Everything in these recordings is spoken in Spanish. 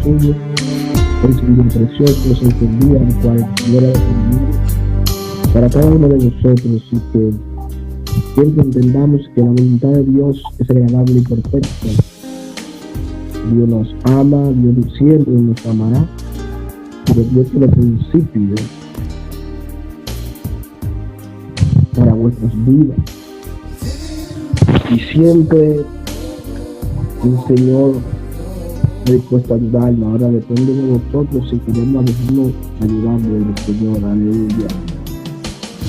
suyo. Es un día precioso, es el día en el cual el Señor ha defendido para cada uno de nosotros, y que siempre entendamos que la voluntad de Dios es agradable y perfecta. Dios nos ama, Dios siempre nos amará, pero Dios tiene principios para vuestras vidas. Y siempre el Señor está dispuesto a ayudarnos. Ahora depende de nosotros si queremos dejarnos ayudar del Señor. Aleluya.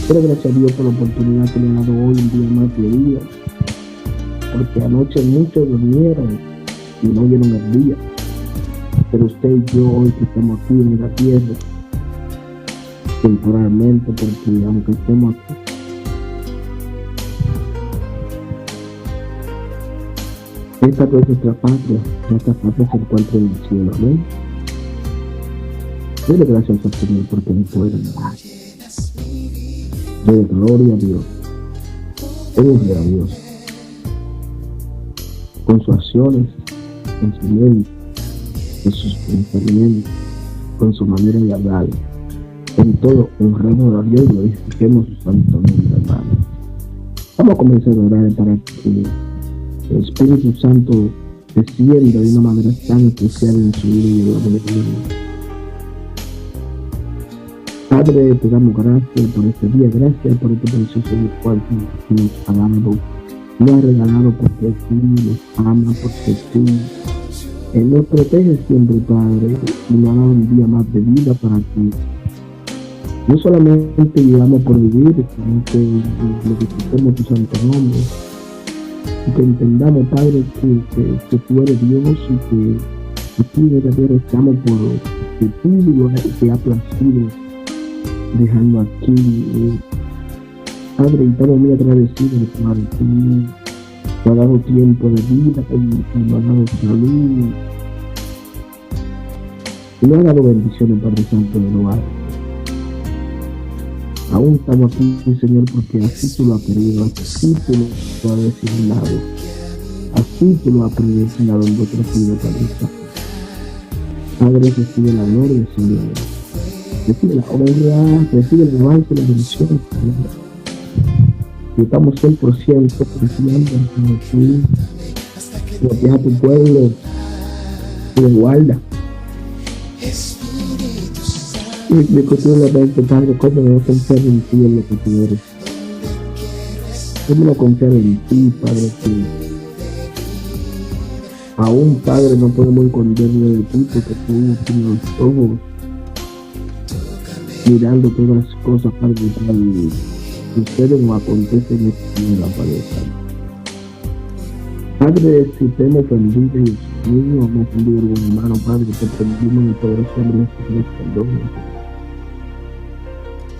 Pero gracias a Dios por la oportunidad que le ha dado hoy, un día más de vida, porque anoche muchos durmieron y no vieron el día. Pero usted y yo hoy que estamos aquí en la tierra, temporalmente, porque aunque estemos aquí, esta es nuestra patria se encuentra en el cielo, amén. Dele gracias al Señor porque no puede nada. Dele gloria a Dios, honre a Dios, con sus acciones, con su mente, con sus pensamientos, con su manera de hablar. En todo honremos a Dios y glorifiquemos su santo nombre, hermano. Vamos a comenzar a orar para que el Espíritu Santo descienda de una manera tan especial en su vida y en la vida de Dios. Padre, te damos gracias por este día, gracias por este precioso día cual tú nos has dado, nos has regalado, porque tú nos amas, porque tú nos proteges siempre, Padre, y nos ha dado un día más de vida para que no solamente vivamos por vivir, sino que glorifiquemos tu santo nombre. Y que entendamos, Padre, que tú eres Dios y que tú verdadero estamos por que tú te ha placido dejarnos aquí. Padre, y estamos muy agradecidos, Padre. Tú nos has dado tiempo de vida, y nos has dado salud y nos has dado bendiciones, Padre Santo de los barrios. Aún estamos aquí, Señor, porque así tú lo has querido, así tú lo has designado, así tú lo has predestinado en vuestra vida, Padre Santo. Padre, recibe la gloria, Señor. Recibe la honra, recibe el avance y la bendición, Señor. Y estamos 100% confiando en que tú proteges a tu pueblo y lo guarda. Y me considero la mente, Padre, cómo no confiar en ti, en lo que tú eres. Cómo no confiar en ti, Padre, que aún, Padre, no podemos esconderlo de ti, porque tú tienes los ojos mirando todas las cosas, Padre, que suceden o acontecen en esta vida, Padre Santo. Padre, si te hemos ofendido, Dios mío, hemos ofendido a algún hermano, Padre, que te ofendimos en el poderoso nombre de Jesús, perdón.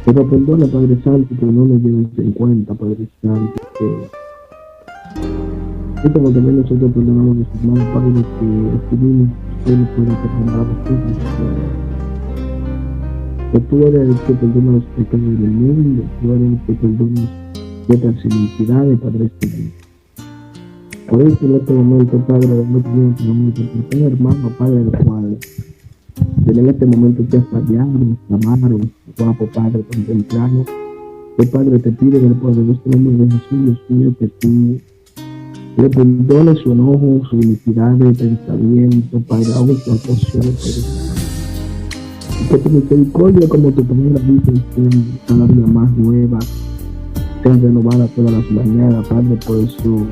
Pero perdona, Padre Santo, que no nos lleves en cuenta, Padre Santo, y como también nosotros perdonamos a nuestros hermanos, Padre, que estuvimos, que Él pueda perdonar a nosotros, que tú eres el que perdona los pecados del mundo, tú eres el que perdona nuestras iniquidades, Padre Santo. Por eso en este momento, Padre, no tenemos que momento, porque cada hermano, Padre, del cual en este momento te has fallado, nos amaron, guapo, Padre, tan temprano, que Padre te pide en el poderoso nombre de Jesús, Dios mío, que tú le perdones su enojo, su iniquidad de pensamiento, Padre, aún su actuaciones, que tu misericordia, como tu palabra dice, sea cada día más nueva, sea renovada todas las mañanas, Padre, por eso.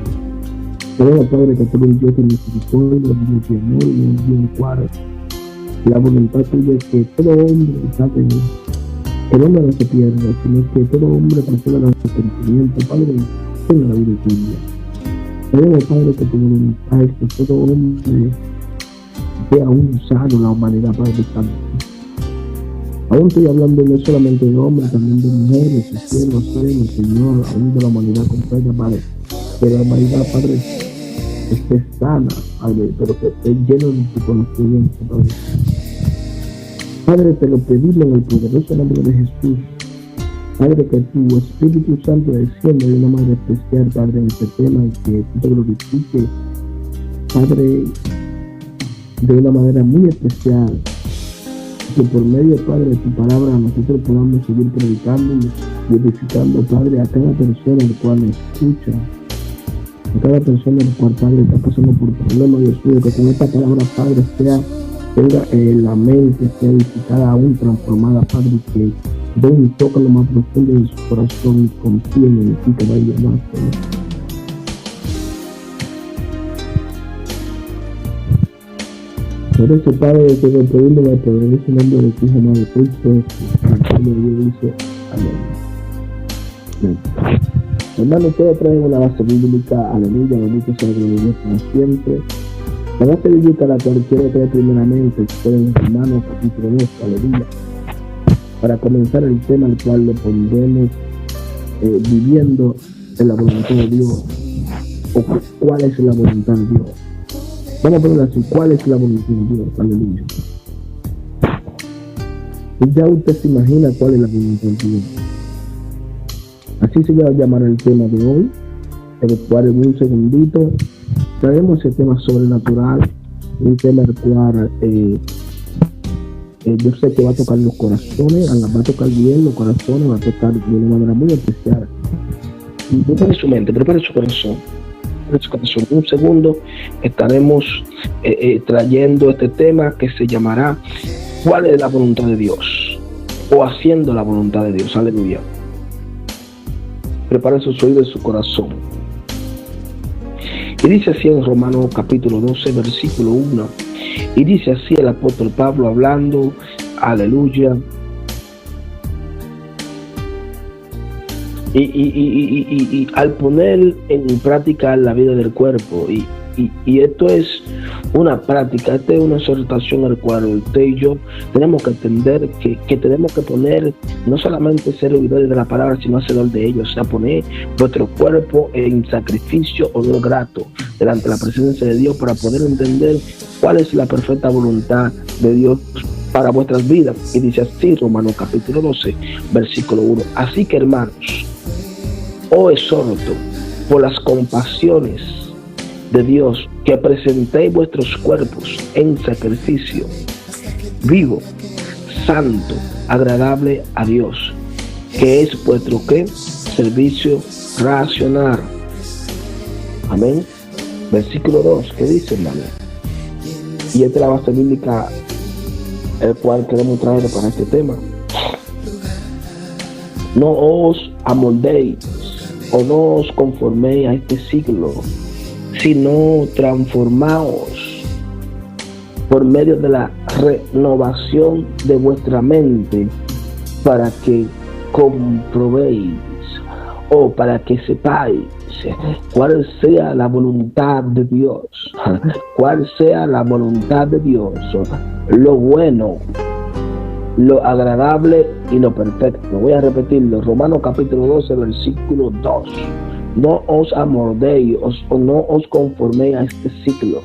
Pero, Padre, que tú eres Dios de misericordia, Dios de amor, Dios de cuadro. La voluntad tuya es que todo hombre, ¿sabes? El hombre no se pierda, sino que todo hombre proceda al arrepentimiento, Padre, tenga la vida tuya. Pedimos, Padre, que tu voluntad es que todo hombre sea un sano, la humanidad, Padre Santo. Aún estoy hablando no solamente de hombres, también de mujeres, de cielos, Señor, aún de la humanidad completa, Padre. Que la humanidad, Padre, esté sana, Padre, pero que esté lleno de tu conocimiento, Padre. Padre, te lo pedimos en el poderoso nombre de Jesús. Padre, que tu Espíritu Santo descienda de una manera especial, Padre, en este tema, y que tú te glorifiques, Padre, de una manera muy especial, que por medio, Padre, de tu palabra nosotros podamos seguir predicando y edificando, Padre, a cada persona el cual escucha, a cada persona el cual, Padre, está pasando por problemas, Dios mío, que con esta palabra, Padre, tenga la mente, sea edificada, aún transformada, Padre, que dé un toque lo más profundo de su corazón y confíe en ti que vaya más, Señor. Por eso, Padre, te lo pedimos en el poderoso nombre de tu Hijo amado Cristo, para que Dios dice amén. Hermano, ustedes traen una base bíblica, aleluya, bendito sea el Dios para siempre. La base bíblica la cual quiero traer primeramente, en Romanos capítulo 2, aleluya. Para comenzar el tema al cual lo pondremos viviendo en la voluntad de Dios, o cuál es la voluntad de Dios. Vamos a poner así, ¿cuál es la voluntad de Dios? Aleluya. Y ya usted se imagina cuál es la voluntad de Dios. Así se va a llamar el tema de hoy, el cual en un segundito traemos el tema sobrenatural, un tema el cual yo sé que va a tocar los corazones, va a tocar bien los corazones, va a tocar de una manera muy especial. Prepare su mente, prepare su corazón. En un segundo estaremos trayendo este tema que se llamará ¿cuál es la voluntad de Dios? O haciendo la voluntad de Dios. Aleluya. Prepare sus oídos y su corazón. Y dice así en Romanos capítulo 12, versículo 1. Y dice así el apóstol Pablo hablando, aleluya. Y al poner en práctica la vida del cuerpo, y esto es una práctica, esta es una exhortación al cual usted y yo tenemos que entender que tenemos que poner, no solamente ser oidores de la palabra, sino hacedor de ellos, o sea, poner vuestro cuerpo en sacrificio o no grato delante de la presencia de Dios para poder entender cuál es la perfecta voluntad de Dios para vuestras vidas. Y dice así Romanos capítulo 12, versículo 1. Así que, hermanos, os exhorto por las compasiones de Dios que presentéis vuestros cuerpos en sacrificio vivo, santo, agradable a Dios, que es vuestro ¿qué? Servicio racional. Amén. Versículo 2, ¿qué dice, hermano? Y esta es la base bíblica el cual queremos traer para este tema. No os amoldéis o no os conforméis a este siglo, sino transformaos por medio de la renovación de vuestra mente, para que comprobéis o para que sepáis cuál sea la voluntad de Dios, cuál sea la voluntad de Dios, lo bueno, lo agradable y lo perfecto. Voy a repetirlo, Romanos capítulo 12, versículo 2. No os amoldéis o no os conforméis a este ciclo,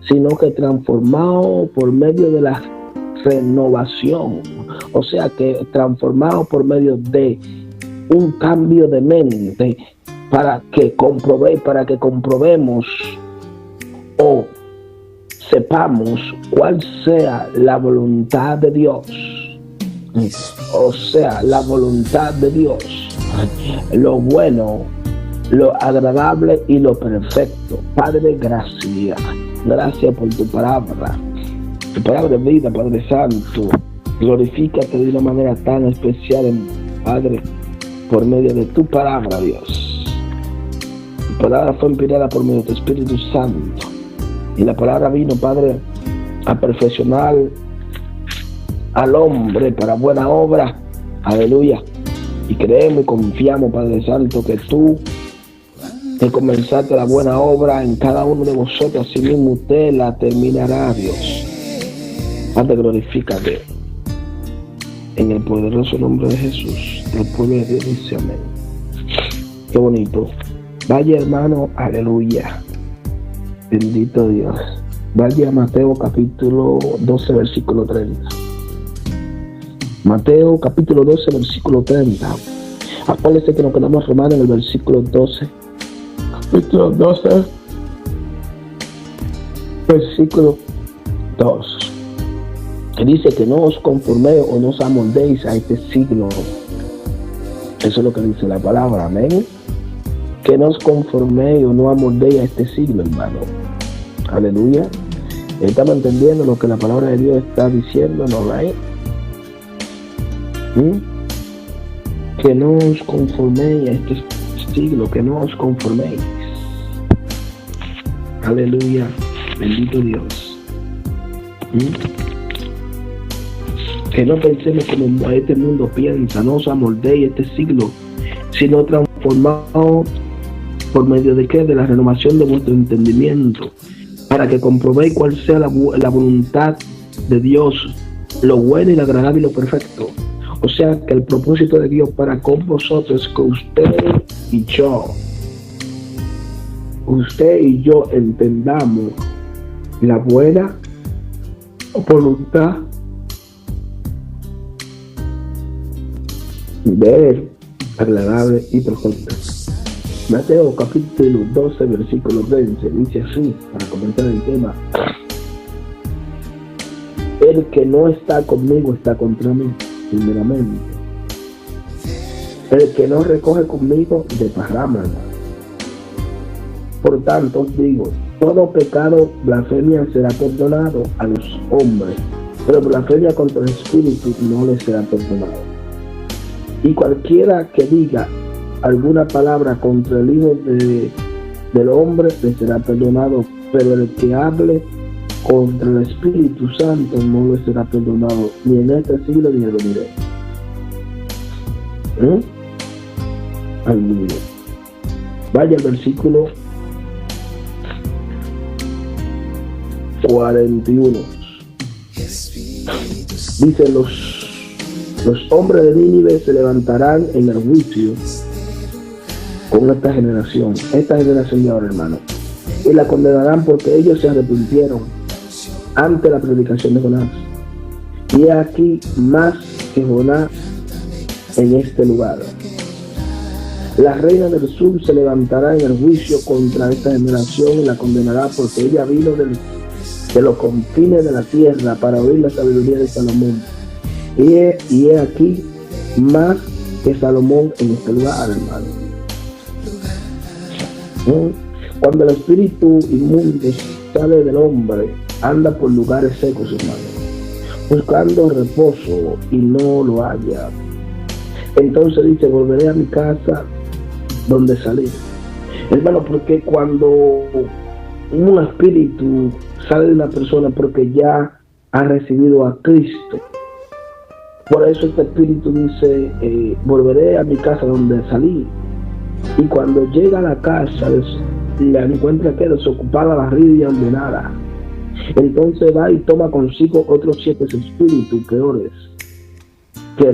sino que transformaos por medio de la renovación, o sea que transformaos por medio de un cambio de mente, para que comprobemos o sepamos cuál sea la voluntad de Dios. O sea, la voluntad de Dios, lo bueno, lo agradable y lo perfecto. Padre, gracias por tu palabra de vida, Padre Santo. Glorifícate de una manera tan especial, Padre, por medio de tu palabra, Dios. Tu palabra fue inspirada por medio de tu Espíritu Santo, y la palabra vino, Padre, a perfeccionar al hombre para buena obra. Aleluya. Y creemos y confiamos, Padre Santo, que tú que comenzaste la buena obra en cada uno de vosotros, así mismo usted la terminará, Dios. Padre, glorifícate en el poderoso nombre de Jesús. El pueblo de Dios dice amén. Qué bonito. Vaya, hermano, aleluya. Bendito Dios. Vaya a Mateo capítulo 12, versículo 30. Mateo capítulo 12, versículo 30. Acuérdense que nos quedamos romanos en el versículo 12. Capítulo 12, versículo 2. Que dice que no os conforméis o no os amoldéis a este siglo. Eso es lo que dice la palabra, amén. Que no os conforméis o no amoldéis a este siglo, hermano. Aleluya. Estamos entendiendo lo que la palabra de Dios está diciendo, ¿no? Right? Que no os conforméis a este siglo, que no os conforméis. Aleluya. Bendito Dios. Que no pensemos como este mundo piensa, no os amoldéis este siglo, sino transformados por medio de qué, de la renovación de vuestro entendimiento, para que comprobéis cuál sea la voluntad de Dios, lo bueno y lo agradable y lo perfecto. O sea, que el propósito de Dios para con vosotros es que usted y yo entendamos la buena voluntad de Él, agradable y perfecta. Mateo capítulo 12, versículo 20, dice así, para comentar el tema: el que no está conmigo está contra mí, primeramente. El que no recoge conmigo, desparrama. Por tanto os digo, todo pecado, blasfemia será perdonado a los hombres, pero blasfemia contra el Espíritu no le será perdonado. Y cualquiera que diga alguna palabra contra el Hijo del Hombre le será perdonado, pero el que hable contra el Espíritu Santo no le será perdonado, ni en este siglo ni en el venidero. Aleluya. Vaya al versículo 41. Dice: los hombres de Nínive se levantarán en el juicio con esta generación de ahora, hermano, y la condenarán porque ellos se arrepintieron ante la predicación de Jonás. Y he aquí más que Jonás en este lugar. La reina del sur se levantará en el juicio contra esta generación y la condenará porque ella vino de los confines de la tierra para oír la sabiduría de Salomón. Y he aquí más que Salomón en este lugar, hermano. Cuando el espíritu inmundo sale del hombre, anda por lugares secos, hermano, buscando reposo y no lo halla. Entonces dice: volveré a mi casa donde salí. Hermano, porque cuando un espíritu sale de una persona, porque ya ha recibido a Cristo. Por eso este espíritu dice: volveré a mi casa donde salí. Y cuando llega a la casa, la encuentra que desocupada, barrida y ordenada. Entonces va y toma consigo otros 7 espíritus peores que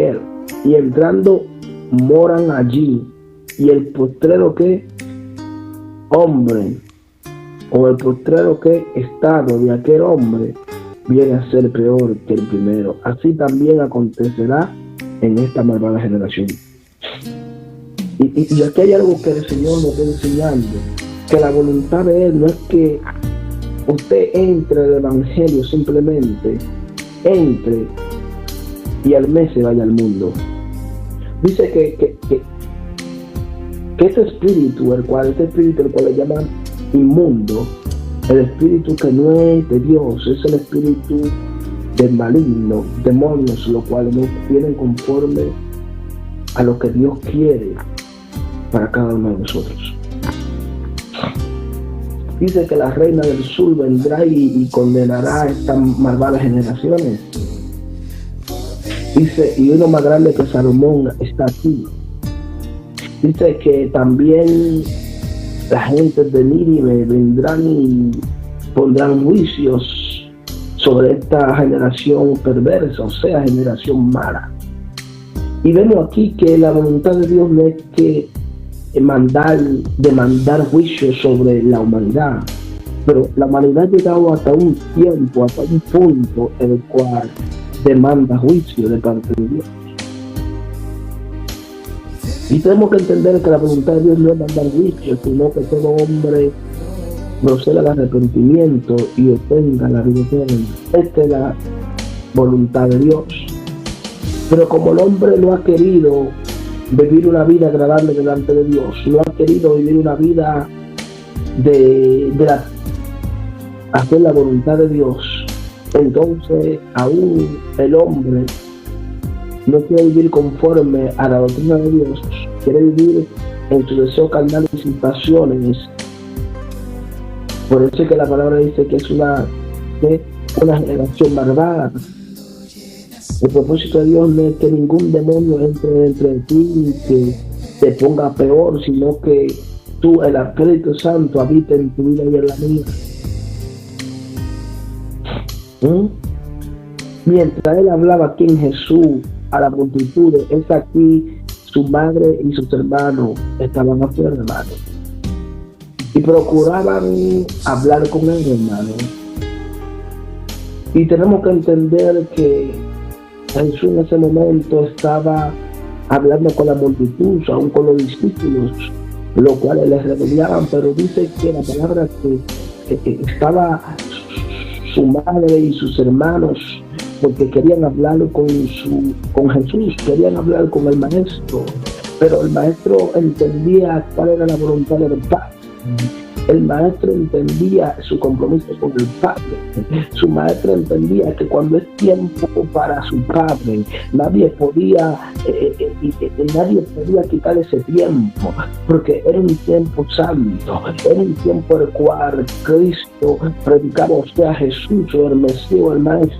él. Y entrando moran allí. Y el postrero estado de aquel hombre viene a ser peor que el primero. Así también acontecerá en esta malvada generación. Y aquí hay algo que el Señor nos está enseñando, que la voluntad de Él no es que usted entre al Evangelio, simplemente entre y al mes se vaya al mundo. Dice que ese espíritu, el cual le llaman inmundo, el espíritu que no es de Dios, es el espíritu del maligno, demonios, los cuales no vienen conforme a lo que Dios quiere para cada uno de nosotros. Dice que la reina del sur vendrá y condenará a estas malvadas generaciones. Dice: y uno más grande que Salomón está aquí. Dice que también la gente de Nínive vendrán y pondrán juicios sobre esta generación perversa, o sea, generación mala. Y vemos aquí que la voluntad de Dios no es que demandar juicio sobre la humanidad, pero la humanidad ha llegado hasta un tiempo, hasta un punto en el cual demanda juicio de parte de Dios. Y tenemos que entender que la voluntad de Dios no es mandar juicio, sino que todo hombre proceda al arrepentimiento y obtenga la vida eterna. Esta es la voluntad de Dios. Pero como el hombre no ha querido vivir una vida agradable delante de Dios, no ha querido vivir una vida hacer la voluntad de Dios, entonces aún el hombre no quiere vivir conforme a la doctrina de Dios, quiere vivir en su deseo carnal y sus pasiones. Por eso es que la palabra dice que es una generación malvada. El propósito de Dios no es que ningún demonio entre ti y que te ponga peor, sino que tú, el Espíritu Santo, habite en tu vida y en la mía. Mientras él hablaba aquí en Jesús a la multitud, es aquí su madre y sus hermanos estaban afuera, hermano, y procuraban hablar con él, hermano. Y tenemos que entender que Jesús en ese momento estaba hablando con la multitud, aún con los discípulos, los cuales les revelaban, pero dice que la palabra que estaba su madre y sus hermanos, porque querían hablar con Jesús, querían hablar con el maestro, pero el maestro entendía cuál era la voluntad del Padre. El maestro entendía su compromiso con el Padre. Su maestro entendía que cuando es tiempo para su Padre, nadie podía quitar ese tiempo, porque era un tiempo santo, era un tiempo en el cual Cristo predicaba, o sea, Jesús, o el Mesías, o el Maestro,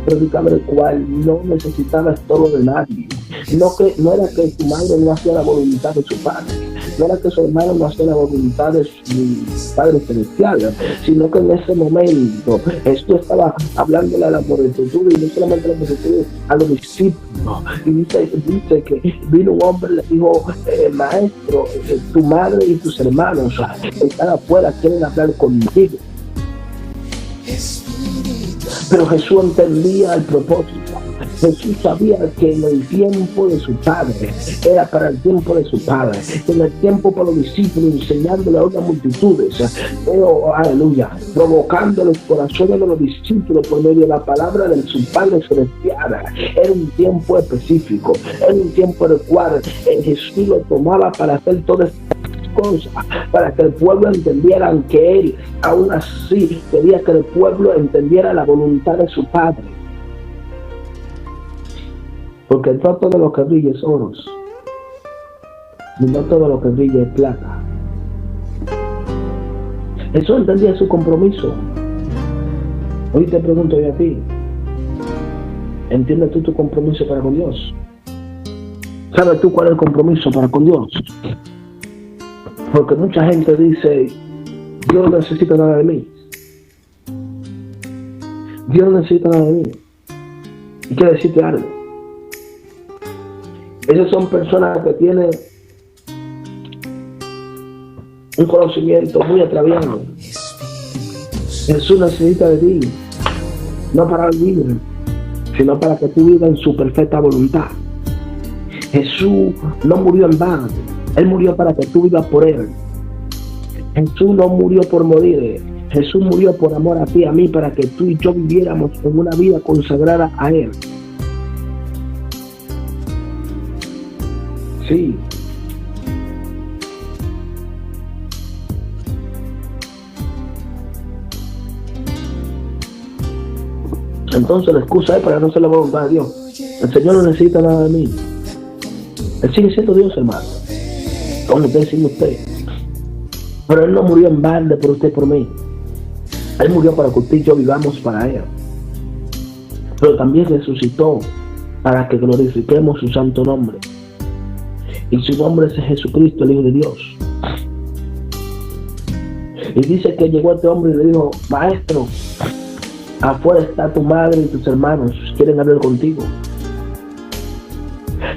predicaba, el cual no necesitaba estorbo de nadie. No era que su madre no hacía la voluntad de su Padre, no era que su hermano no hacía la voluntad de su Padre Celestial, sino que en ese momento esto estaba hablándole a la multitud, y no solamente a la multitud, a los discípulos. Y dice que vino un hombre y le dijo, maestro, tu madre y tus hermanos están afuera, quieren hablar contigo. Pero Jesús entendía el propósito. Jesús sabía que en el tiempo de su Padre era para el tiempo de su Padre, en el tiempo para los discípulos, enseñándole a otras multitudes, aleluya, provocando los corazones de los discípulos por medio de la palabra de su Padre Celestial. Era un tiempo específico, era un tiempo en el cual Jesús lo tomaba para hacer todas estas cosas, para que el pueblo entendiera que él aún así quería que el pueblo entendiera la voluntad de su Padre. Porque no todo lo que brilla es oro, y no todo lo que brilla es plata. Jesús entendía su compromiso. Hoy te pregunto yo a ti, ¿entiendes tú tu compromiso para con Dios? ¿Sabes tú cuál es el compromiso para con Dios? Porque mucha gente dice, Dios no necesita nada de mí. Dios no necesita nada de mí. Y quiero decirte algo. Esas son personas que tienen un conocimiento muy atraviado. Jesús necesita de ti, no para vivir, sino para que tú vivas en su perfecta voluntad. Jesús no murió en vano, Él murió para que tú vivas por Él. Jesús no murió por morir, Jesús murió por amor a ti y a mí, para que tú y yo viviéramos en una vida consagrada a Él. Sí. Entonces la excusa es para no hacer la voluntad de Dios. El Señor no necesita nada de mí. Él sigue siendo Dios, hermano, como usted sigue usted. Pero Él no murió en balde por usted y por mí. Él murió para que usted y yo vivamos para Él. Pero también resucitó para que glorifiquemos su santo nombre. Y su nombre es Jesucristo, el Hijo de Dios. Y dice que llegó este hombre y le dijo, maestro, afuera está tu madre y tus hermanos, quieren hablar contigo.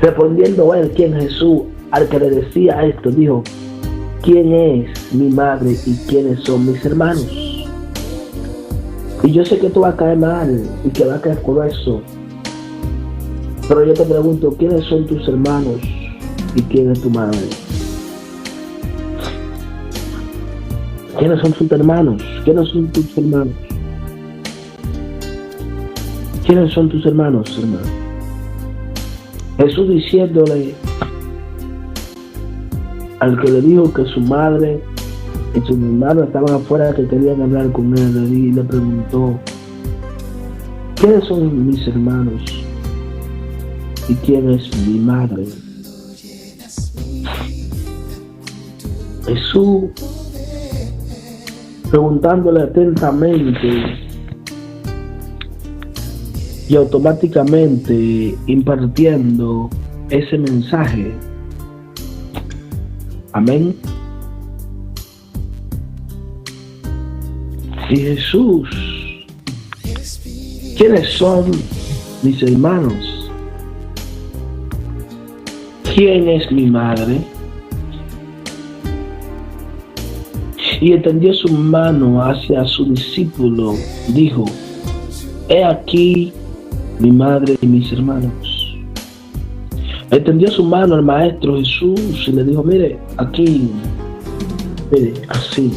Respondiendo él, ¿quién es Jesús? Al que le decía esto, dijo, ¿quién es mi madre y quiénes son mis hermanos? Y yo sé que tú vas a caer mal y que vas a caer grueso. Pero yo te pregunto, ¿quiénes son tus hermanos y quién es tu madre? ¿Quiénes son tus hermanos? ¿Quiénes son tus hermanos? ¿Quiénes son tus hermanos, hermano? Jesús diciéndole al que le dijo que su madre y su hermano estaban afuera, que querían hablar con él, y le preguntó: ¿quiénes son mis hermanos? ¿Y quién es mi madre? Jesús, preguntándole atentamente y automáticamente impartiendo ese mensaje. Amén. Y Jesús: ¿quiénes son mis hermanos? ¿Quién es mi madre? Y extendió su mano hacia su discípulo, dijo: he aquí mi madre y mis hermanos. Extendió su mano al Maestro Jesús y le dijo: mire, aquí, mire, así.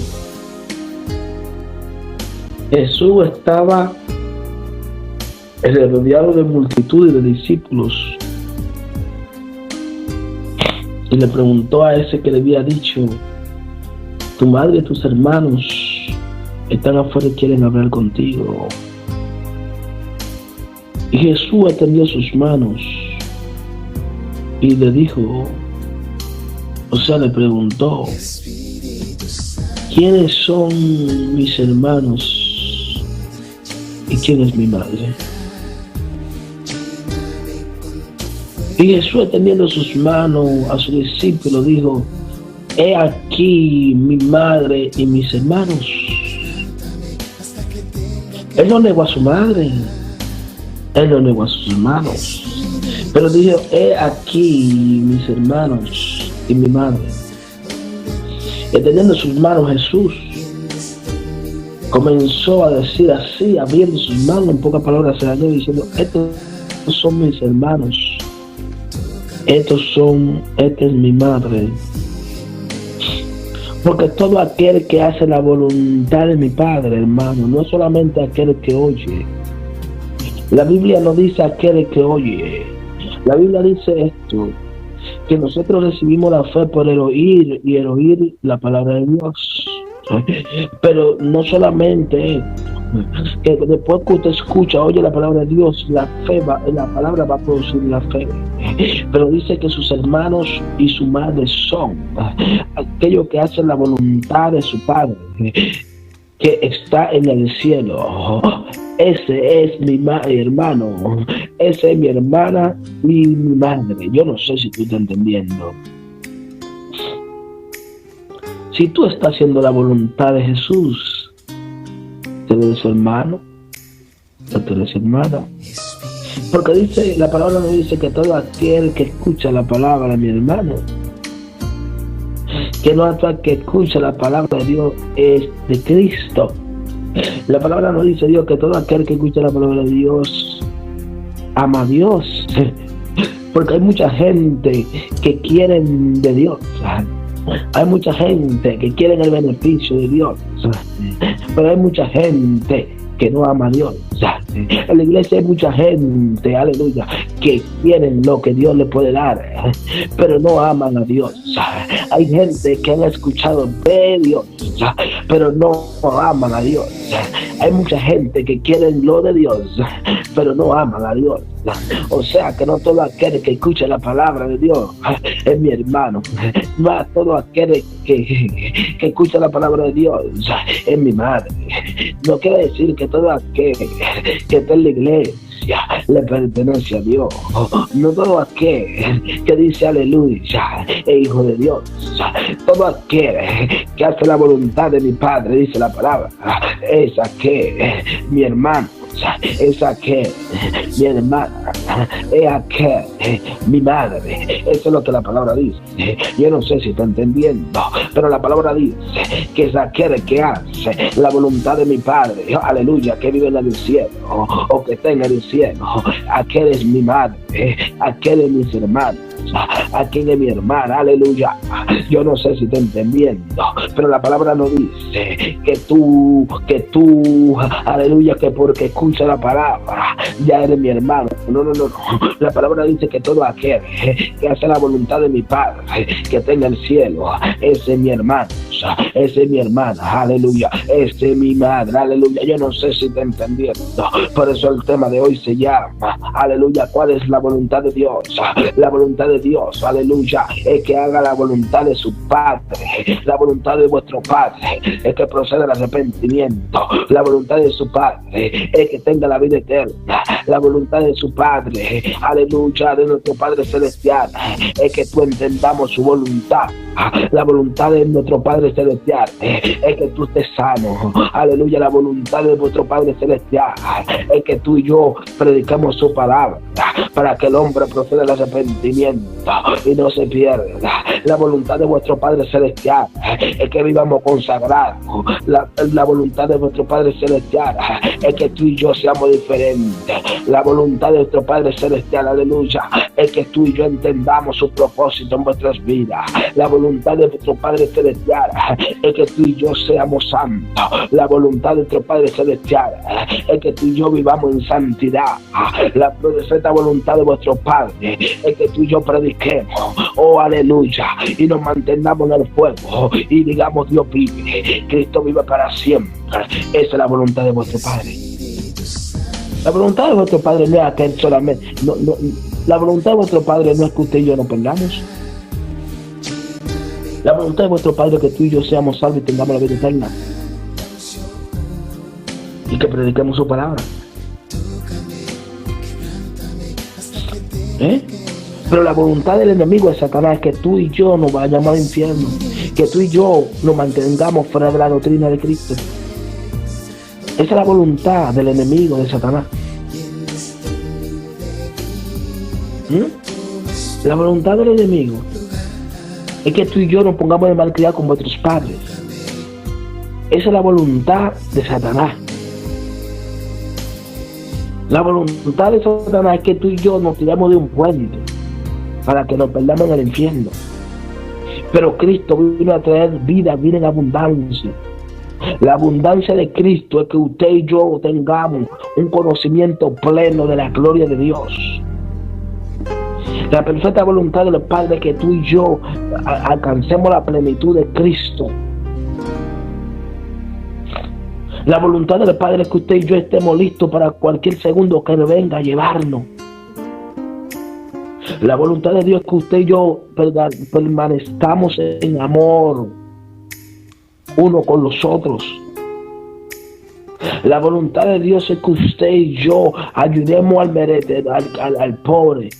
Jesús estaba rodeado de multitud y de discípulos, y le preguntó a ese que le había dicho: tu madre y tus hermanos están afuera y quieren hablar contigo. Y Jesús extendió sus manos y le dijo, o sea, le preguntó: ¿quiénes son mis hermanos y quién es mi madre? Y Jesús, extendiendo sus manos a su discípulo, dijo: he aquí mi madre y mis hermanos. Él no negó a su madre, él no negó a sus hermanos, pero dijo: he aquí mis hermanos y mi madre. Extendiendo sus manos, Jesús comenzó a decir así, abriendo sus manos, en pocas palabras se dañó, diciendo: estos son mis hermanos, esta es mi madre. Porque todo aquel que hace la voluntad de mi Padre, hermano, no solamente aquel que oye. La Biblia no dice aquel que oye. La Biblia dice esto, que nosotros recibimos la fe por el oír, y el oír la palabra de Dios. Pero no solamente que después que usted escucha, oye la palabra de Dios, la palabra va a producir la fe. Pero dice que sus hermanos y su madre son aquellos que hacen la voluntad de su Padre, que está en el cielo. Ese es mi hermano, esa es mi hermana y mi madre. Yo no sé si tú estás entendiendo. Si tú estás haciendo la voluntad de Jesús, tú eres hermano o tú eres hermana. Porque dice, la palabra nos dice que todo aquel que escucha la palabra de mi hermano, que no aquel que escucha la palabra de Dios es de Cristo. La palabra nos dice Dios que todo aquel que escucha la palabra de Dios ama a Dios. Porque hay mucha gente que quieren de Dios. Hay mucha gente que quiere el beneficio de Dios, pero hay mucha gente que no ama a Dios. En la iglesia hay mucha gente, aleluya, que quieren lo que Dios le puede dar, pero no aman a Dios. Hay gente que han escuchado de Dios, pero no aman a Dios. Hay mucha gente que quieren lo de Dios, pero no aman a Dios. O sea que no todo aquel que escucha la palabra de Dios es mi hermano. No todo aquel que escucha la palabra de Dios es mi madre. No quiere decir que todo aquel que está en la iglesia le pertenece a Dios. No todo aquel que dice aleluya es hijo de Dios. Todo aquel que hace la voluntad de mi Padre, dice la palabra, es aquel mi hermano. Es aquel mi hermana, es aquel mi madre. Eso es lo que la palabra dice. Yo no sé si está entendiendo, pero la palabra dice que es aquel que hace la voluntad de mi Padre, aleluya, que vive en el cielo o que está en el cielo. Aquel es mi madre, aquel es mis hermanos. ¿A quién es mi hermana? Aleluya. Yo no sé si está entendiendo, pero la palabra no dice que tú, aleluya, que porque escucha la palabra ya eres mi hermano. No. La palabra dice que todo aquel que hace la voluntad de mi Padre que tenga el cielo, ese es mi hermano, ese es mi hermana, aleluya, ese es mi madre, aleluya. Yo no sé si está entendiendo, por eso el tema de hoy se llama, aleluya, ¿cuál es la voluntad de Dios? La voluntad de Dios, aleluya, es que haga la voluntad de su Padre. La voluntad de vuestro Padre es que proceda al arrepentimiento. La voluntad de su Padre es que tenga la vida eterna. La voluntad de su Padre, aleluya, de nuestro Padre celestial, es que tú entendamos su voluntad. La voluntad de nuestro Padre celestial es que tú estés sano. Aleluya, la voluntad de vuestro Padre celestial es que tú y yo predicamos su palabra para que el hombre proceda al arrepentimiento y no se pierda. La voluntad de vuestro Padre celestial es que vivamos consagrados. La voluntad de vuestro Padre celestial es que tú y yo seamos diferentes. La voluntad de nuestro Padre celestial, aleluya, es que tú y yo entendamos su propósito en vuestras vidas. La voluntad de vuestro Padre celestial es que tú y yo seamos santos. La voluntad de nuestro Padre celestial es que tú y yo vivamos en santidad. La perfecta voluntad de vuestro Padre es que tú y yo prediquemos, oh aleluya, y nos mantengamos en el fuego y digamos: Dios vive, Cristo vive para siempre. Esa es la voluntad de vuestro Padre. La voluntad de vuestro Padre no es aquel solamente. La voluntad de vuestro Padre no es que usted y yo nos perdamos. La voluntad de vuestro Padre es que tú y yo seamos salvos y tengamos la vida eterna. Y que prediquemos su palabra. Pero la voluntad del enemigo de Satanás es que tú y yo nos vayamos al infierno. Que tú y yo nos mantengamos fuera de la doctrina de Cristo. Esa es la voluntad del enemigo de Satanás. La voluntad del enemigo es que tú y yo nos pongamos en malcriad con vuestros padres. Esa es la voluntad de Satanás. La voluntad de Satanás es que tú y yo nos tiremos de un puente para que nos perdamos en el infierno. Pero Cristo vino a traer vida en abundancia. La abundancia de Cristo es que usted y yo tengamos un conocimiento pleno de la gloria de Dios. La perfecta voluntad del Padre es que tú y yo alcancemos la plenitud de Cristo. La voluntad del Padre es que usted y yo estemos listos para cualquier segundo que venga a llevarnos. La voluntad de Dios es que usted y yo permanezcamos en amor uno con los otros. La voluntad de Dios es que usted y yo ayudemos al pobre,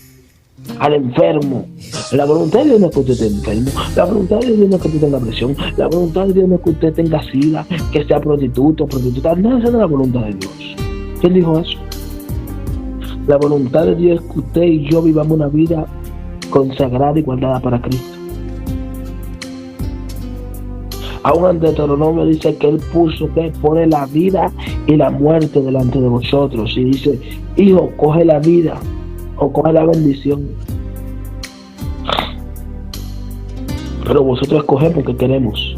al enfermo. La voluntad de Dios no es que usted esté enfermo. La voluntad de Dios no es que usted tenga presión. La voluntad de Dios no es que usted tenga sida, que sea prostituta. No, esa no es la voluntad de Dios. ¿Quién dijo eso? La voluntad de Dios es que usted y yo vivamos una vida consagrada y guardada para Cristo. Aún en Deuteronomio dice que Él pone la vida y la muerte delante de vosotros. Y dice: hijo, coge la vida o coge la bendición. Pero vosotros escogemos que queremos.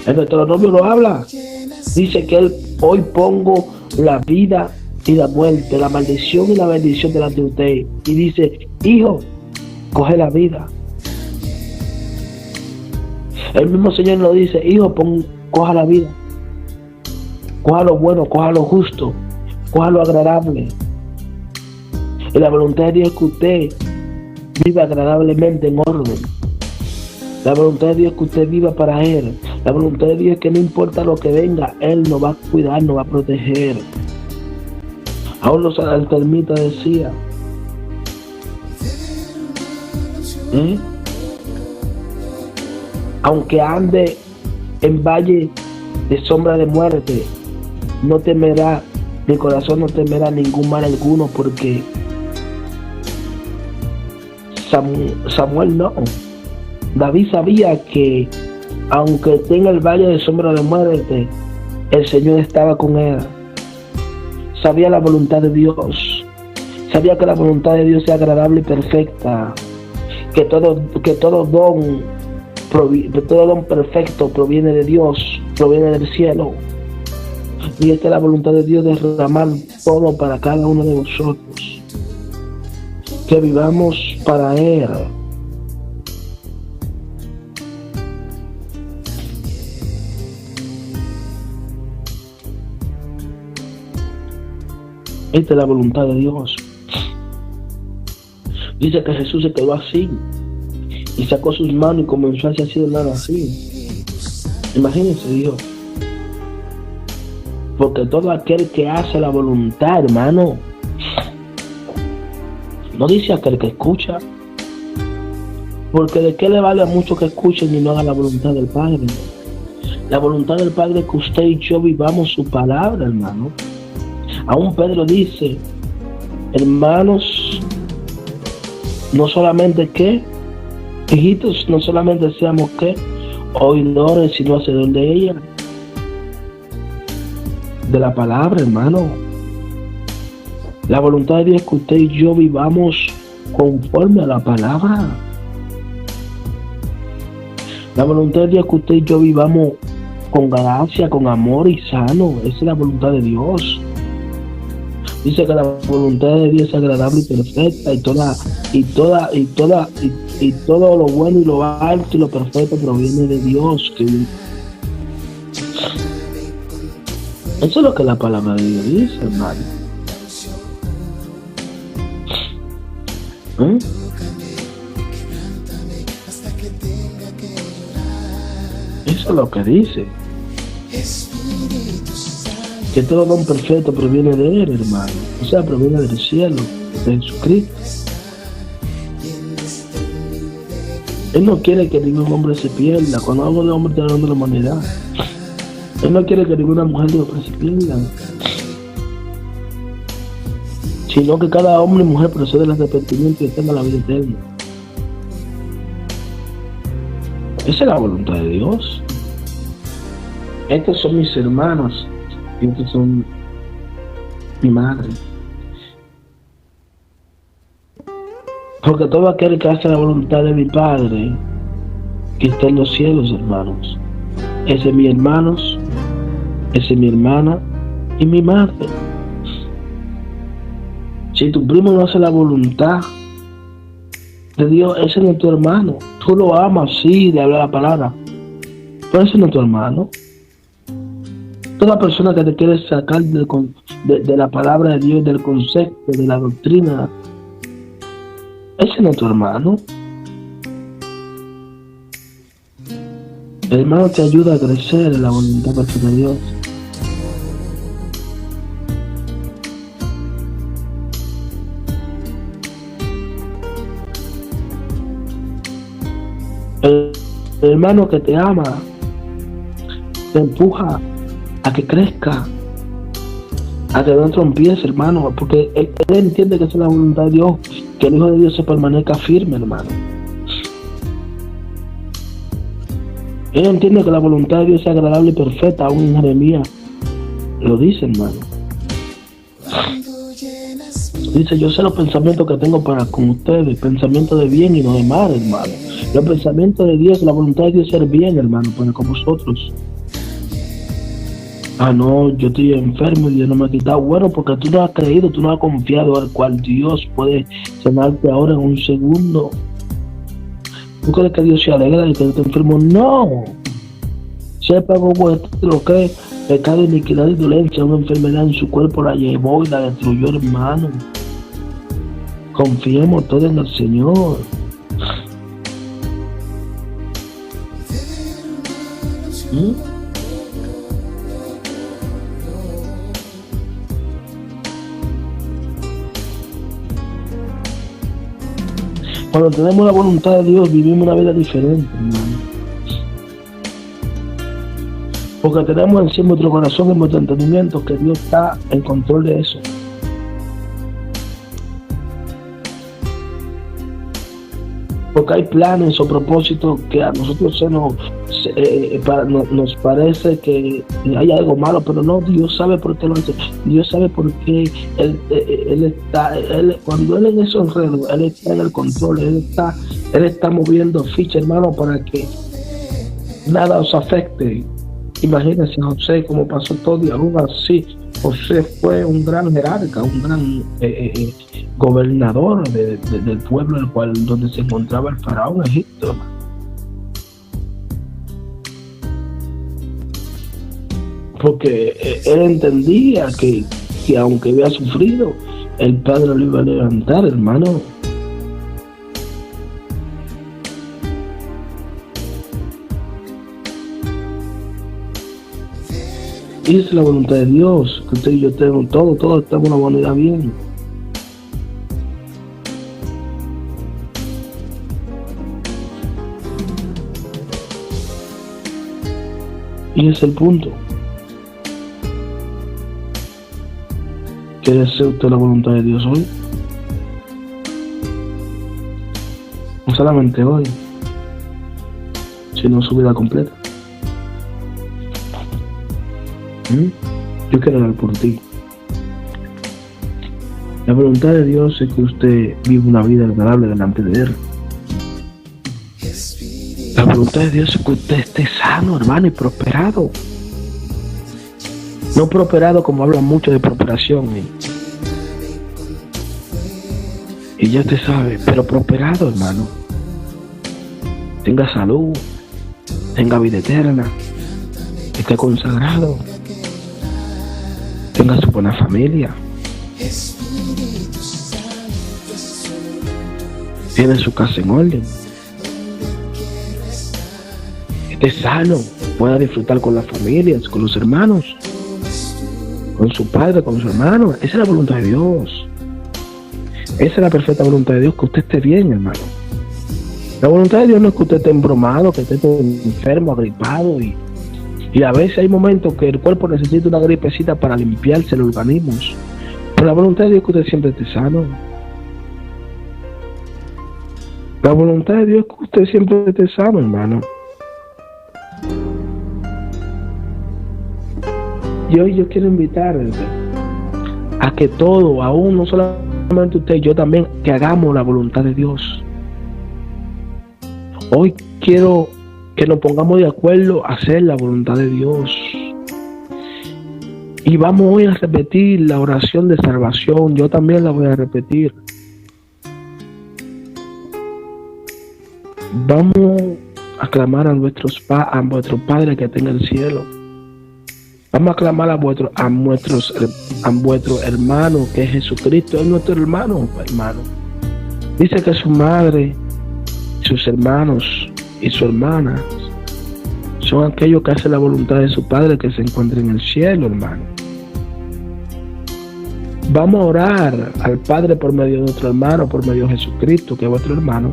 El Deuteronomio lo habla. Dice que Él: hoy pongo la vida y la muerte, la maldición y la bendición delante de usted. Y dice: hijo, coge la vida. El mismo Señor nos dice: hijo, coja la vida. Coja lo bueno, coja lo justo, coja lo agradable. Y la voluntad de Dios es que usted viva agradablemente en orden. La voluntad de Dios es que usted viva para Él. La voluntad de Dios es que no importa lo que venga, Él nos va a cuidar, nos va a proteger. Aún los termitas decía: aunque ande en valle de sombra de muerte, no temerá, mi corazón no temerá ningún mal alguno, porque Samuel no. David sabía que aunque esté en el valle de sombra de muerte, el Señor estaba con él. Sabía la voluntad de Dios. Sabía que la voluntad de Dios es agradable y perfecta. que todo don perfecto proviene de Dios, proviene del cielo. Y esta es la voluntad de Dios, derramar todo para cada uno de nosotros, que vivamos para Él. Esta es la voluntad de Dios. Dice que Jesús se quedó así y sacó sus manos y comenzó a hacer nada así. Imagínense Dios. Porque todo aquel que hace la voluntad, hermano, no dice aquel que escucha. Porque de qué le vale a muchos que escuchen y no hagan la voluntad del Padre. La voluntad del Padre es que usted y yo vivamos su palabra, hermano. Aún Pedro dice, hermanos, no solamente que, hijitos, no solamente seamos que oidores, sino hacedores de ella, de la palabra, hermano. La voluntad de Dios es que usted y yo vivamos conforme a la palabra. La voluntad de Dios es que usted y yo vivamos con gracia, con amor y sano. Esa es la voluntad de Dios. Dice que la voluntad de Dios es agradable y perfecta, y todo lo bueno y lo alto y lo perfecto proviene de Dios. Eso es lo que la palabra de Dios dice, hermano. Eso es lo que dice. Que todo don perfecto proviene de Él, hermano. O sea, proviene del cielo, de Jesucristo. Él no quiere que ningún hombre se pierda. Cuando hablo de hombre, estoy hablando de la humanidad. Él no quiere que ninguna mujer se pierda, sino que cada hombre y mujer proceda del arrepentimiento y tenga la vida eterna. Esa es la voluntad de Dios. Estos son mis hermanos y estos son mi madre. Porque todo aquel que hace la voluntad de mi Padre, que está en los cielos, hermanos, ese es mi hermanos, ese es mi hermana y mi madre. Si tu primo no hace la voluntad de Dios, ese no es tu hermano. Tú lo amas, sí, de hablar la palabra, pero ese no es tu hermano. Toda persona que te quiere sacar de la palabra de Dios, del concepto, de la doctrina, ese no es tu hermano. El hermano te ayuda a crecer en la voluntad perfecta de Dios. El hermano que te ama te empuja a que crezca, a que no trompiece, hermano, porque él entiende que esa es la voluntad de Dios, que el Hijo de Dios se permanezca firme, hermano. Él entiende que la voluntad de Dios es agradable y perfecta. Aún en Jeremías lo dice, hermano. Dice, yo sé los pensamientos que tengo para con ustedes, pensamientos de bien y no de mal, hermano. Los pensamientos de Dios, la voluntad de Dios es ser bien, hermano, para con vosotros. Ah, no, yo estoy enfermo y Dios no me ha quitado. Bueno, porque tú no has creído, tú no has confiado al cual Dios puede sanarte ahora en un segundo. ¿Tú crees que Dios se alegra de que yo esté enfermo? No. Sepa cómo es lo que es pecado, iniquidad y dolencia. Una enfermedad en su cuerpo la llevó y la destruyó, hermano. Confiemos todos en el Señor. Cuando tenemos la voluntad de Dios, vivimos una vida diferente, hermano. Porque tenemos en sí nuestro corazón y nuestro entendimiento que Dios está en control de eso. Porque hay planes o propósitos que a nosotros nos parece que hay algo malo, pero no, Dios sabe por qué lo hace. Dios sabe por qué Él está, cuando Él en esos enredos, Él está en el control, Él está Él está moviendo ficha, hermano, para que nada os afecte. Imagínense a José, como pasó todo, y aún así José fue un gran jerarca, un gran gobernador del pueblo donde se encontraba el faraón Egipto. Porque él entendía que aunque había sufrido, el Padre lo iba a levantar, hermano. Y esa es la voluntad de Dios, que usted y yo tenemos todos estamos en la humanidad bien. Y ese es el punto. ¿Quiere hacer usted la voluntad de Dios hoy? No solamente hoy, sino su vida completa. Yo quiero orar por ti. La voluntad de Dios es que usted viva una vida agradable delante de Él. La voluntad de Dios es que usted esté sano, hermano, y prosperado. No prosperado como hablan mucho de prosperación. Y ya usted sabe, pero prosperado, hermano. Tenga salud, tenga vida eterna, esté consagrado, tenga su buena familia, tiene su casa en orden, esté sano, pueda disfrutar con las familias, con los hermanos, con su padre, con su hermano. Esa es la voluntad de Dios. Esa es la perfecta voluntad de Dios, que usted esté bien, hermano. La voluntad de Dios no es que usted esté embromado, que esté enfermo, agripado, y a veces hay momentos que el cuerpo necesita una gripecita para limpiarse el organismo. Pero la voluntad de Dios es que usted siempre esté sano. La voluntad de Dios es que usted siempre esté sano, hermano. Y hoy yo quiero invitarle a que todo, aún no solamente usted y yo también, que hagamos la voluntad de Dios. Hoy quiero que nos pongamos de acuerdo a hacer la voluntad de Dios. Y vamos hoy a repetir la oración de salvación. Yo también la voy a repetir. Vamos a clamar a vuestro Padre que está en el cielo. Vamos a clamar a vuestro hermano, que es Jesucristo. Es nuestro hermano. Dice que su madre, sus hermanos y su hermana son aquellos que hacen la voluntad de su Padre que se encuentra en el cielo, hermano. Vamos a orar al Padre por medio de nuestro hermano, por medio de Jesucristo, que es vuestro hermano,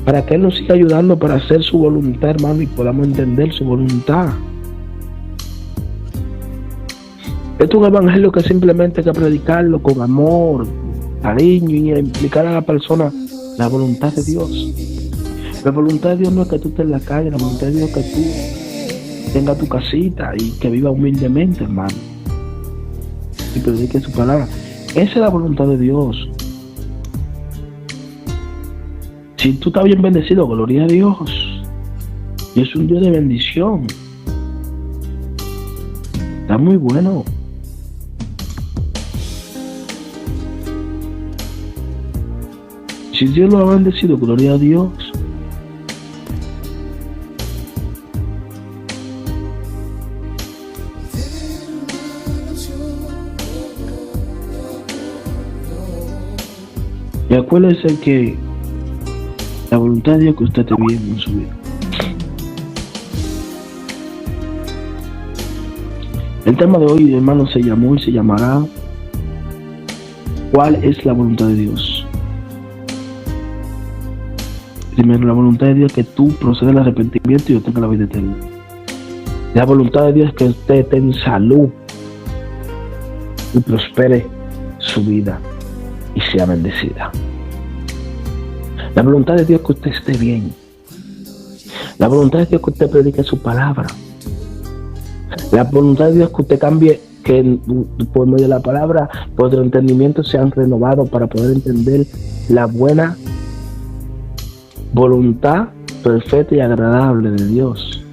para que Él nos siga ayudando para hacer su voluntad, hermano, y podamos entender su voluntad. Esto es un evangelio que simplemente hay que predicarlo con amor, cariño, y explicar a la persona la voluntad de Dios. La voluntad de Dios no es que tú estés en la calle, la voluntad de Dios es que tú tengas tu casita y que viva humildemente, hermano, y predique su palabra. Esa es la voluntad de Dios. Si tú estás bien bendecido, gloria a Dios. Y es un Dios de bendición. Está muy bueno. Si Dios lo ha bendecido, gloria a Dios. Y acuérdese que la voluntad de Dios que usted esté bien en su vida. El tema de hoy, hermano, se llamó y se llamará ¿cuál es la voluntad de Dios? Primero, la voluntad de Dios es que tú procedas al arrepentimiento y obtengas la vida eterna. La voluntad de Dios es que usted esté en salud y prospere su vida y sea bendecida. La voluntad de Dios es que usted esté bien. La voluntad de Dios es que usted predique su palabra. La voluntad de Dios es que usted cambie, que por medio de la palabra, vuestro entendimiento sean renovados para poder entender la buena, voluntad perfecta y agradable de Dios.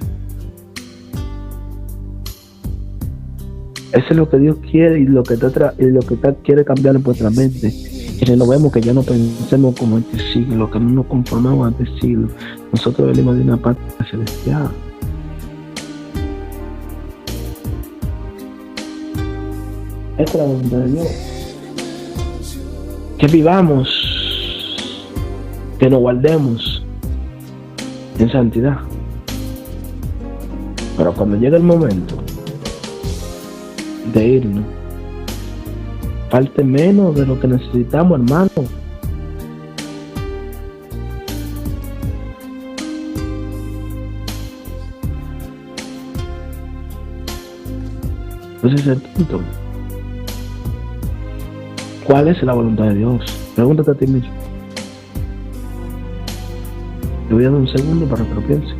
Eso es lo que Dios quiere y lo que quiere cambiar en nuestra mente. Que renovemos, que ya no pensemos como este siglo, que no nos conformemos a este siglo. Nosotros venimos de una patria celestial. Esta es la voluntad de Dios. Que vivamos, que nos guardemos en santidad. Pero cuando llegue el momento de irnos, falte menos de lo que necesitamos, hermano. Entonces, el punto, ¿cuál es la voluntad de Dios? Pregúntate a ti mismo. Te voy a dar un segundo para que lo pienses.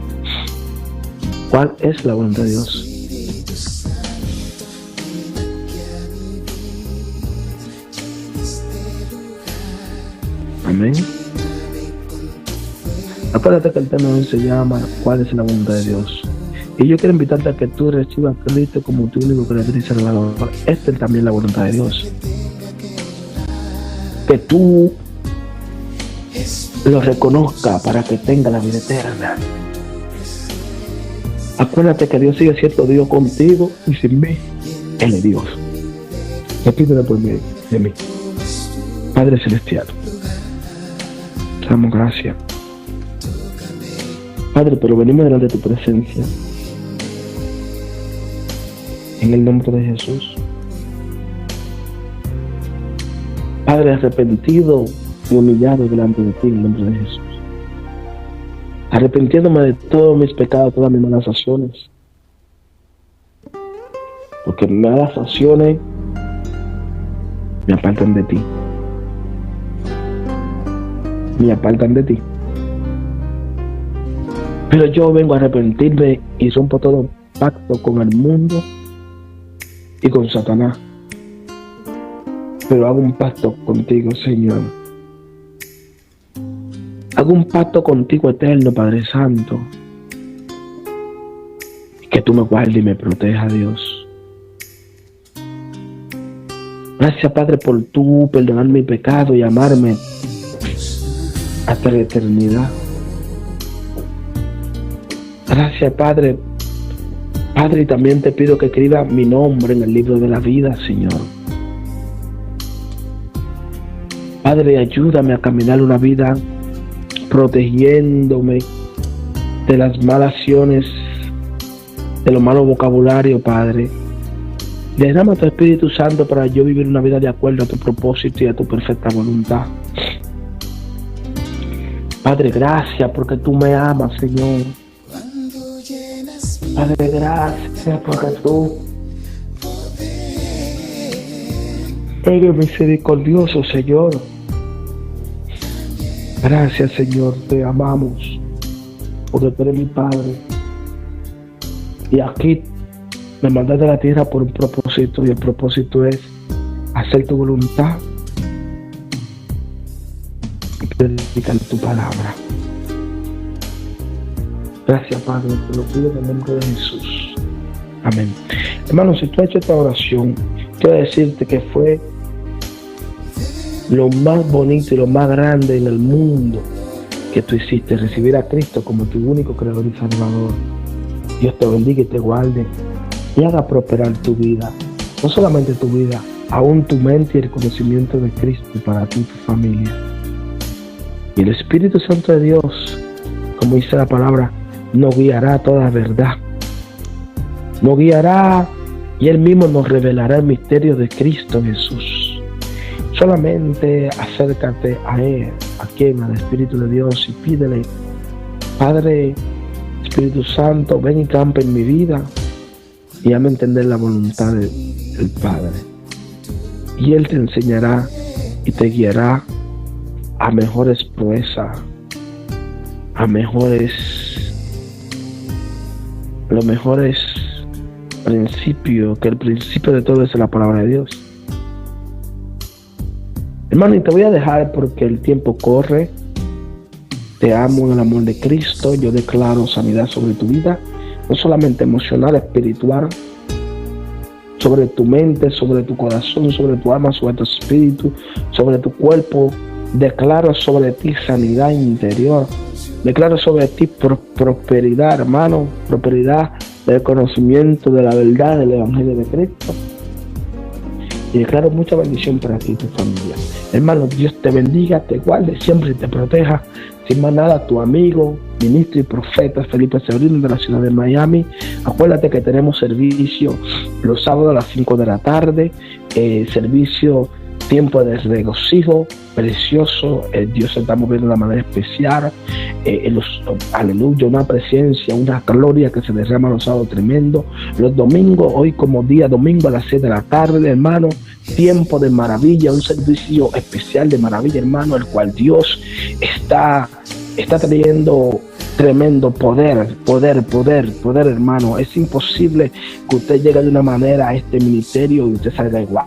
¿Cuál es la voluntad de Dios? Amén. Acuérdate que el tema hoy se llama ¿cuál es la voluntad de Dios? Y yo quiero invitarte a que tú recibas a Cristo como tu único creador y salvador. Esta es también la voluntad de Dios. Que tú lo reconozcas para que tenga la vida eterna. Acuérdate que Dios sigue siendo Dios contigo y sin mí. Él es Dios. Repítelo por mí, de mí. Padre Celestial, te damos gracias. Padre, pero venimos delante de tu presencia. En el nombre de Jesús. Padre, arrepentido y humillado delante de ti en el nombre de Jesús. Arrepintiéndome de todos mis pecados, todas mis malas acciones. Porque mis malas acciones me apartan de ti. Me apartan de ti. Pero yo vengo a arrepentirme y rompo todo pacto con el mundo y con Satanás. Pero hago un pacto contigo, Señor. Hago un pacto contigo eterno, Padre Santo. Que tú me guardes y me protejas, Dios. Gracias, Padre, por tú perdonar mi pecado y amarme hasta la eternidad. Gracias, Padre. Padre, y también te pido que escriba mi nombre en el libro de la vida, Señor. Padre, ayúdame a caminar una vida protegiéndome de las malas acciones, de los malos vocabularios, Padre. Derrama tu Espíritu Santo para yo vivir una vida de acuerdo a tu propósito y a tu perfecta voluntad. Padre, gracias porque tú me amas, Señor. Padre, gracias porque tú eres misericordioso, Señor. Gracias, Señor, te amamos porque tú eres mi Padre. Y aquí me mandaste a la tierra por un propósito, y el propósito es hacer tu voluntad y predicar tu palabra. Gracias, Padre, te lo pido en el nombre de Jesús. Amén. Hermano, si tú has hecho esta oración, quiero decirte que fue lo más bonito y lo más grande en el mundo que tú hiciste, recibir a Cristo como tu único creador y salvador. Dios te bendiga y te guarde y haga prosperar tu vida. No solamente tu vida, aún tu mente y el conocimiento de Cristo para ti y tu familia. Y el Espíritu Santo de Dios, como dice la palabra, nos guiará a toda verdad. Nos guiará y Él mismo nos revelará el misterio de Cristo Jesús. Solamente acércate a Él, a quien, al Espíritu de Dios, y pídele: Padre, Espíritu Santo, ven y campa en mi vida y hazme entender la voluntad del Padre. Y Él te enseñará y te guiará a mejores proezas, a los mejores principios, que el principio de todo es la palabra de Dios. Hermano, y te voy a dejar porque el tiempo corre. Te amo en el amor de Cristo. Yo declaro sanidad sobre tu vida, no solamente emocional, espiritual, sobre tu mente, sobre tu corazón, sobre tu alma, sobre tu espíritu, sobre tu cuerpo. Declaro sobre ti sanidad interior. Declaro sobre ti prosperidad, hermano, prosperidad del conocimiento de la verdad del Evangelio de Cristo. Y declaro mucha bendición para ti y tu familia. Hermano, Dios te bendiga, te guarde, siempre te proteja. Sin más nada, tu amigo, ministro y profeta Felipe Severino de la ciudad de Miami. Acuérdate que tenemos servicio los sábados a las 5 de la tarde, servicio tiempo de regocijo precioso. Dios se está moviendo de una manera especial. Aleluya, una presencia, una gloria que se derrama los sábados tremendo. Los domingos, hoy como día domingo a las 6 de la tarde, hermano, tiempo de maravilla, un servicio especial de maravilla, hermano, el cual Dios está trayendo tremendo poder, hermano. Es imposible que usted llegue de una manera a este ministerio y usted salga igual.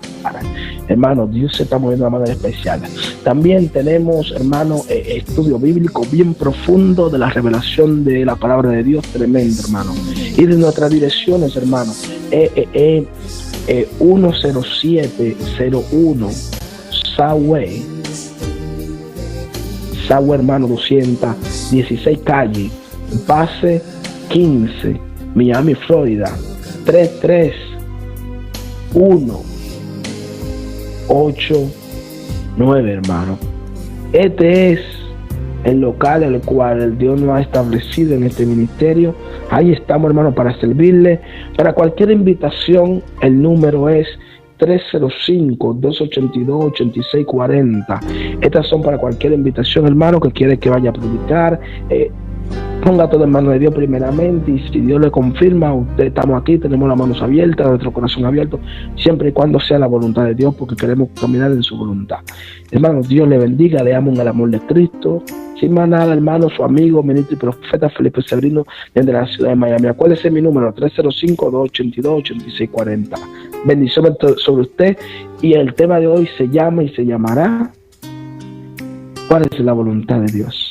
Hermano, Dios se está moviendo de una manera especial. También tenemos, hermano, estudio bíblico bien profundo de la revelación de la palabra de Dios, tremendo, hermano. Y de nuestras direcciones, hermano, 10701 Southway, hermano, 216 calle, base 15, Miami, Florida, 33189, hermano. Este es el local el cual Dios nos ha establecido en este ministerio. Ahí estamos, hermano, para servirle. Para cualquier invitación, el número es 305-282-8640. Estas son para cualquier invitación, hermano, que quiere que vaya a predicar. Ponga todo en manos de Dios primeramente, y si Dios le confirma, usted estamos aquí, tenemos las manos abiertas, nuestro corazón abierto, siempre y cuando sea la voluntad de Dios, porque queremos caminar en su voluntad. Hermanos, Dios le bendiga, le amo en el amor de Cristo. Sin más nada, hermano, su amigo, ministro y profeta Felipe Severino, desde la ciudad de Miami. Acuérdese mi número, 305-282-8640. Bendiciones sobre usted, y el tema de hoy se llama y se llamará ¿cuál es la voluntad de Dios?